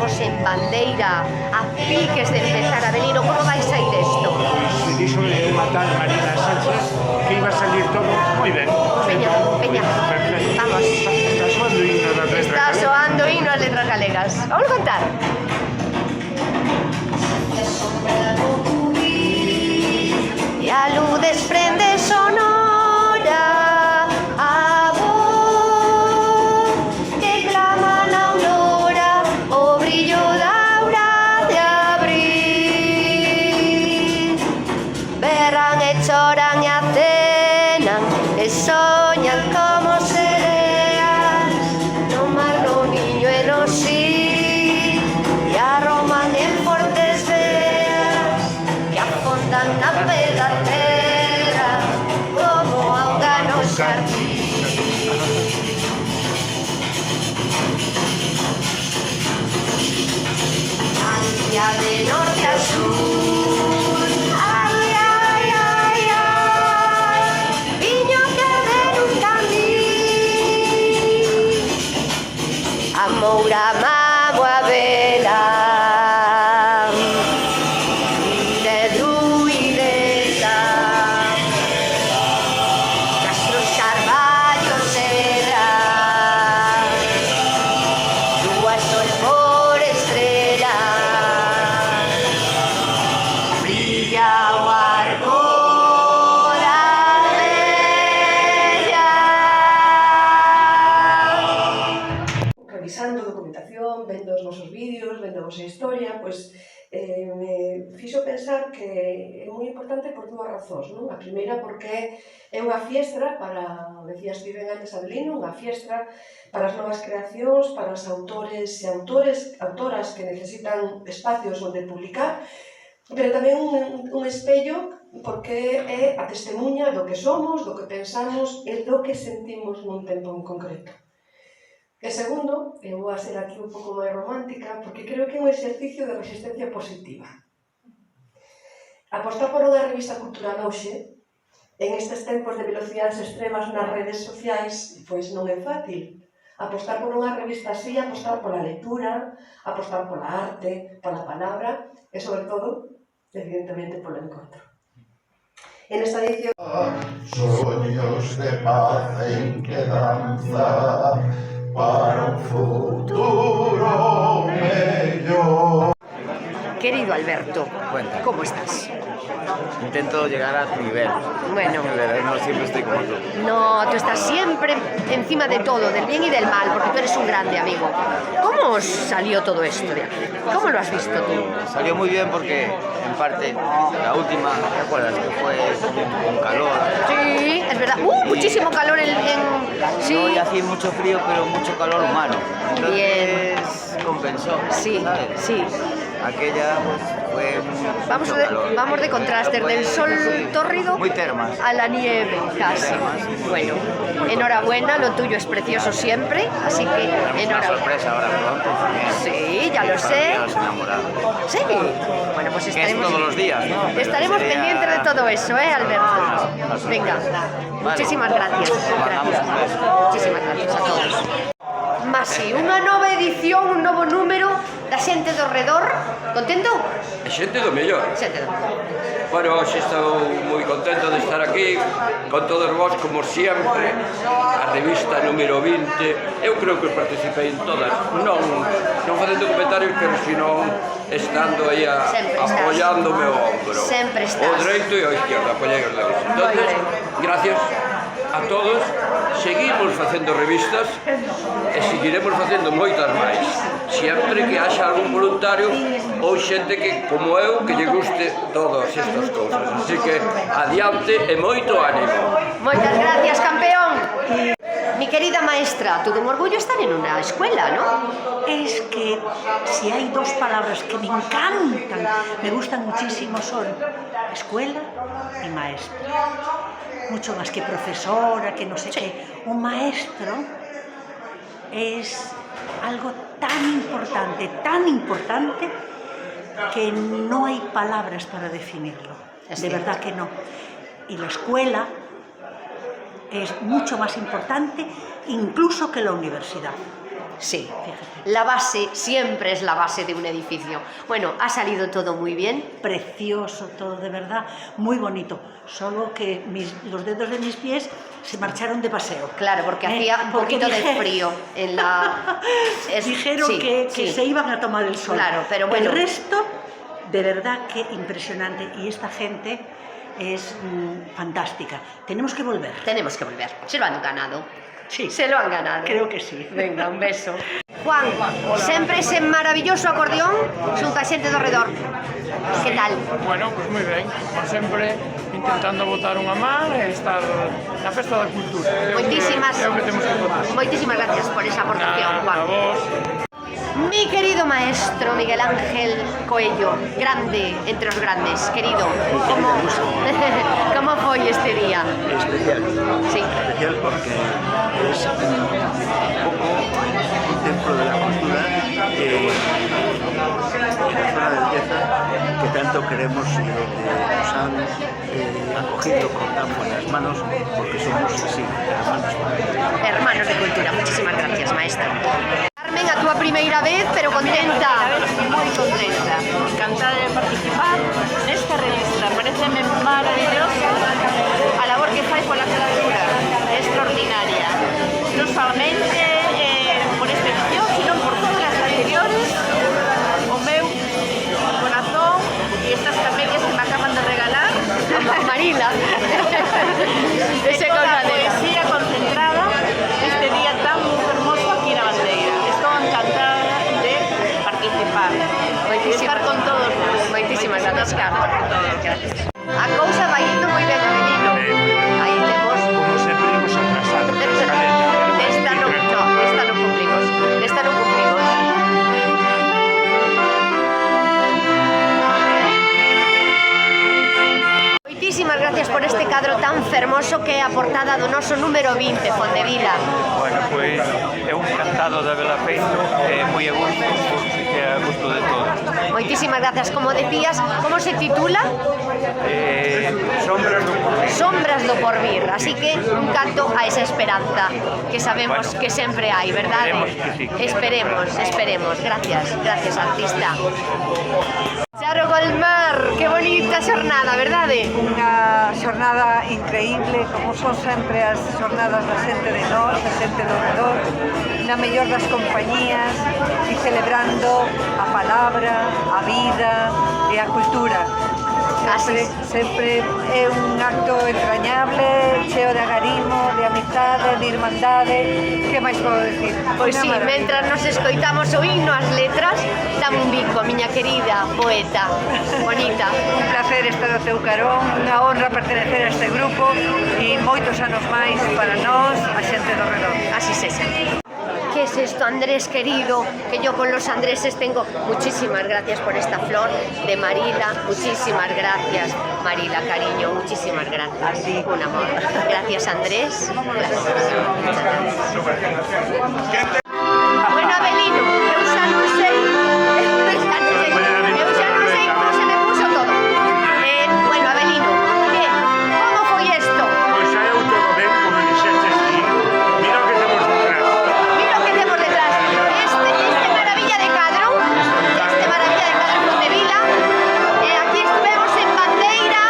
estamos en bandeira, a piques de empezar. Avelino, como vais a ir esto? Se dixo unha tal Marina Sánchez que iba a salir todo moi ben. Veña, veña, vamos. Está soando himno das letras Está galegas. soando himno as letras galegas. Vamos a contar. E a luz desprende sonora a voz que clama na aurora o brillo da aura de abril. Berran e choran e acenan e soñan como sereas no mar, no niño e no sí, e arroman en fortes veas que afondan na pedatera como auga no xardín. Ansia de norte a sur, ai, ai, ai, ai, viño que ven un camín, a moura mago a vela, de druidesa, castros carballos cedras, lúa sol por estrela, brilla o arco da bella. Revisando documentación, vendo os vosos vídeos, vendo a vosa historia, pois me fixo pensar que é moi importante por dúas razóns, non? A primeira porque é unha fiestra para, decías ti ben antes, Avelino, unha fiestra para as novas creacións, para os autores e autoras que necesitan espacios onde publicar, pero tamén un espello porque é a testemunha do que somos, do que pensamos e do que sentimos nun tempo en concreto. E segundo, eu vou a ser aquí un pouco máis romántica, porque creo que é un exercicio de resistencia positiva. Apostar por unha revista cultural hoxe, en estes tempos de velocidades extremas nas redes sociais, pois non é fácil. Apostar por unha revista así, apostar pola lectura, apostar pola arte, pola palabra, e sobre todo, evidentemente, polo encontro. En esta edición... Sueños de paz en que danza para un futuro mellor. Querido Alberto, Cuenta. ¿cómo estás? Intento llegar a tu nivel. Bueno. No siempre estoy como tú. No, tú estás siempre encima de todo, del bien y del mal, porque tú eres un grande amigo. ¿Cómo salió todo esto de aquí? ¿Cómo lo has visto tú? Salió muy bien porque, en parte, la última, ¿te acuerdas? Que fue con calor. Sí, es verdad. Muchísimo calor Sí. Hoy hacía mucho frío, pero mucho calor humano. Entonces, Bien. compensó. Sí, ¿sabes? sí. Aquella pues, fue mucho calor. Vamos de contraste, del sol tórrido muy termas. a la nieve, casi. Bueno, enhorabuena, lo tuyo es precioso siempre, así que Una enhorabuena. sorpresa ahora pronto también. Sí, ya lo sé. Para los enamorados. Sí. Bueno, pues Que es estaremos... todos los días, ¿no? Pero Estaremos sería- pendientes de todo eso, Alberto? Venga, muchísimas gracias. Mandamos un beso. Muchísimas gracias a todos. Masi, unha nova edición, un novo número da xente do redor. Contento? Xente do mellor. Xente do redor. Bueno, hoxe estou moi contento de estar aquí con todos vós, como sempre, a revista número 20. Eu creo que participei en todas, non facendo comentarios, pero sino estando aí apoiándome o ombro. Sempre estás. O dereito e o izquierdo, apoiei os dedos. Entonces, gracias a todos, seguimos facendo revistas e seguiremos facendo moitas máis, sempre que haxa algún voluntario ou xente que, como eu, que lle guste todas estas cousas. Así que, adiante e moito ánimo. Moitas gracias, campeón. Mi querida maestra, todo un orgullo estar en una escuela, ¿no? Es que si hay dos palabras que me encantan, me gustan muchísimo, son escuela y maestro. Mucho más que profesora, que no sé qué. Un maestro es algo tan importante, que no hay palabras para definirlo. De verdad que no. Y la escuela es mucho más importante incluso que la universidad. Sí, la base siempre es la base de un edificio. Bueno, ha salido todo muy bien. Precioso todo, de verdad, muy bonito. Solo que los dedos de mis pies se marcharon de paseo. Claro, porque hacía un poquito de frío en la... Dijeron sí, que sí. se iban a tomar el sol. Claro, pero bueno. El resto, de verdad que impresionante. Y esta gente es fantástica. Tenemos que volver. Tenemos que volver. Se lo han ganado. Sí. Se lo han ganado. Creo que sí. Venga, un beso. Juan, sempre ese maravilloso acordeón xunto a xente do redor. Que tal? Bueno, pues moi ben, como sempre, intentando botar unha man e estar na festa da cultura. Moitísimas gracias por esa aportación, Juan. A vos. Mi querido maestro Miguel Ángel Coello, grande entre os grandes, querido, ¿cómo foi este día? Especial. Sí. Especial porque es un poco un templo de la cultura una belleza que tanto queremos y donde nos han acogido con tan buenas manos porque somos así, Hermanos de cultura. Muchísimas gracias, maestro. Carmen, a túa primeira vez, pero contenta. Moi contenta, encantada de participar nesta revista. Pareceme maravilloso a labor que fai pola cultura, é extraordinaria. Non solamente por esta edición, sino por todas as anteriores. O meu corazón e estas camelias que me acaban de regalar, Marila. ese toda a poesía concentrada este día tan hermoso aquí na Bandeira. Estou encantada de participar, de estar con todos vos. Moitísimas gracias, Carmen. A cousa vai indo moi ben, Avelino. Aí temos... Como sempre, imos atrasados. Esta non cumplimos. Esta non cumplimos. Moitísimas gracias por este cadro tan fermoso que é a portada do noso número 20, Fondevila. Bueno, pois é un encantado de habela feito, é moi a gusto, que é a gusto de todos. Moitísimas gracias. Como decías, como se titula? Sombras do porvir. Sombras do porvir. Así que un canto a esa esperanza que sabemos que sempre hai, verdade? Esperemos que sí. Esperemos. Gracias, artista. Charo Golmar, que bonita xornada, verdade? Unha xornada increíble, como son sempre as xornadas da xente de nós, da xente do redor, na mellor das compañías e celebrando a palabra, a vida e a cultura. Sempre é un acto entrañable, cheo de agarimo, de amizade, de irmandade. Que máis podo decir? Pois sí, mentras nos escoitamos o himno, as letras, dame un bico, miña querida poeta, bonita. Un placer estar ao teu carón, unha honra pertenecer a este grupo e moitos anos máis para nós, a xente do redor. Así sexa. ¿Qué es esto, Andrés, querido? Que yo con los Andreses tengo... Muchísimas gracias por esta flor de Marila. Muchísimas gracias, Marila, cariño. Muchísimas gracias. Un amor. Gracias, Andrés. Gracias. Bueno, Avelino, eu xa non sei como se me puso todo. Bueno, Avelino, como foi isto? Pois xa eu todo ben, como dixeches ti. Mira o que temos detrás. Este maravilla de cadro Fondevila, aquí estuvemos en Bandeira,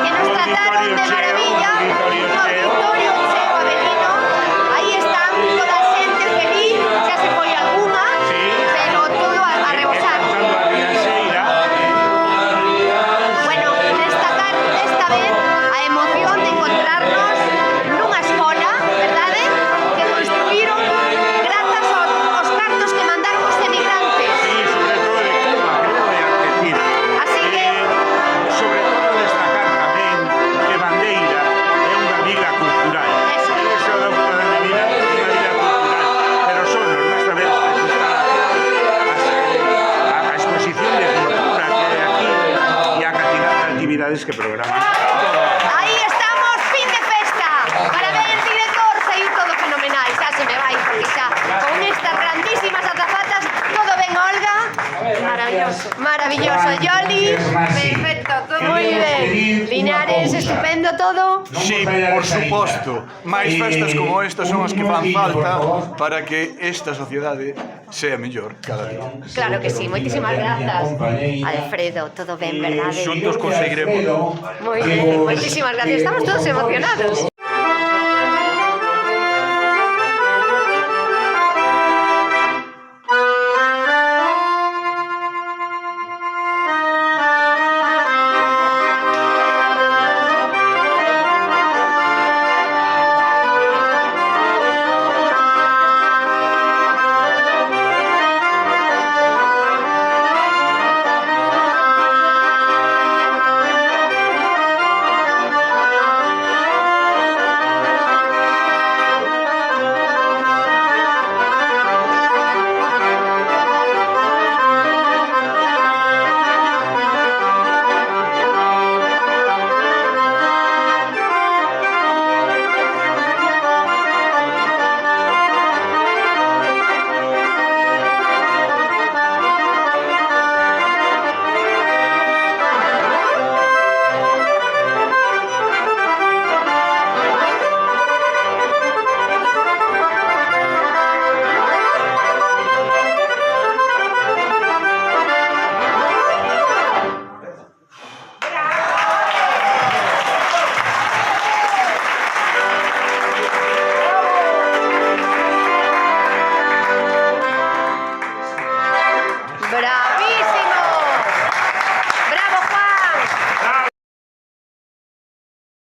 que nos trataron de maravilla, un auditorio cheo, Avelino, aí están toda a xente feliz, xa se foi alguna, pero todo a rebosar. Bueno, destacar esta vez a emoción de encontrarnos nunha escola, verdade? Que construíron grazas aos cartos que mandaron os emigrantes. Sí, sobre todo de Cuba, creo, de Argentina. Así que... Sobre todo destacar tamén que Bandeira é unha vila cultural. Eso da Bandeira é unha vila cultural. Pero son nos nesta vez a exposición de cultura que hai aquí e a cantidad de actividades que programan. Aí estamos, fin de festa. Parabéns, director, saíu todo fenomenal. Xa se me vai, porque xa con estas grandísimas azafatas, todo ben, Olga. Maravilloso. Maravilloso, Yoli. Perfecto, todo Moi ben. Linares, estupendo todo. Sí, por suposto. Máis festas como estas son as que fan falta para que esta sociedade sea mellor cada día. Claro que sí, moitísimas grazas. Alfredo, todo ben, verdade? Xuntos conseguiremos. Moi ben, moitísimas gracias. Estamos todos emocionados.